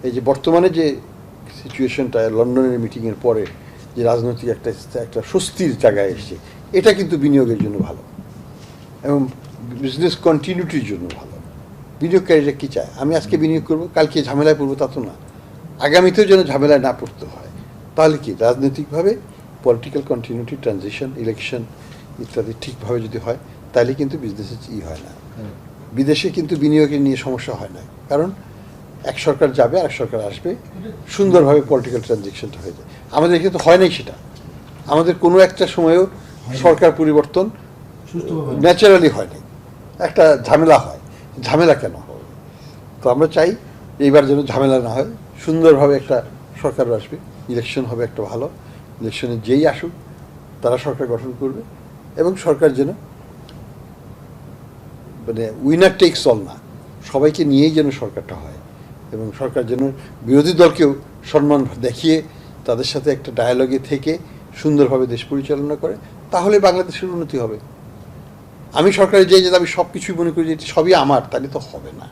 এই যে বর্তমানে যে সিচুয়েশনটা লন্ডনের মিটিংয়ের পরে যে রাজনৈতিক একটা স্বস্তির জায়গায় এসছে, এটা কিন্তু বিনিয়োগের জন্য ভালো এবং বিজনেস কন্টিনিউটির জন্য ভালো। বিনিয়োগকারীরা কী চায়? আমি আজকে বিনিয়োগ করব, কালকে ঝামেলায় পড়বো তা তো না, আগামীতেও যেন ঝামেলায় না পড়তে হয়। তাহলে কি রাজনৈতিকভাবে পলিটিক্যাল কন্টিনিউটি, ট্রানজিশন, ইলেকশন ইত্যাদি ঠিকভাবে যদি হয়, তাহলে কিন্তু বিজনেসের হয় না। বিদেশে কিন্তু বিনিয়োগের নিয়ে সমস্যা হয় না, কারণ এক সরকার যাবে আর এক সরকার আসবে, সুন্দরভাবে পলিটিক্যাল ট্রানজিশনটা হয়ে যায়। আমাদের এখানে তো হয় নাই সেটা। আমাদের কোনো একটা সময়েও সরকার পরিবর্তন ন্যাচারালি হয় নাই, একটা ঝামেলা হয়। ঝামেলা কেন হবে? তো আমরা চাই এইবার যেন ঝামেলা না হয়, সুন্দরভাবে একটা সরকার আসবে, ইলেকশন হবে একটা ভালো, ইলেকশনে যেই আসুক তারা সরকার গঠন করবে এবং সরকার যেন মানে উইনার টেকস অল না, সবাইকে নিয়েই যেন সরকারটা হয় এবং সরকার যেন বিরোধী দলকেও সম্মান দেখিয়ে তাদের সাথে একটা ডায়ালগে থেকে সুন্দরভাবে দেশ পরিচালনা করে, তাহলে বাংলাদেশের উন্নতি হবে। আমি সরকারের যে আমি সব কিছুই মনে করি যে সবই আমার, তাহলে তো হবে না।